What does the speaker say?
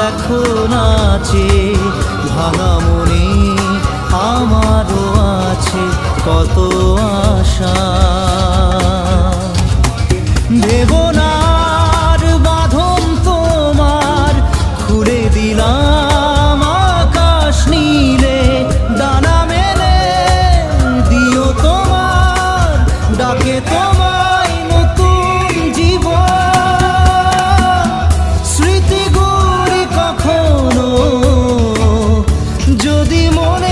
এখন আছে ভাঙা মনে আমারও আছে কত আশা। দেবনার বাঁধন তোমার খুলে দিলাম আকাশ নীলে, ডানা মেলে দিও তোমার ডাকে তোমায় নতুন জীবন। স্মৃতি গড়ি কখনো যদি মনে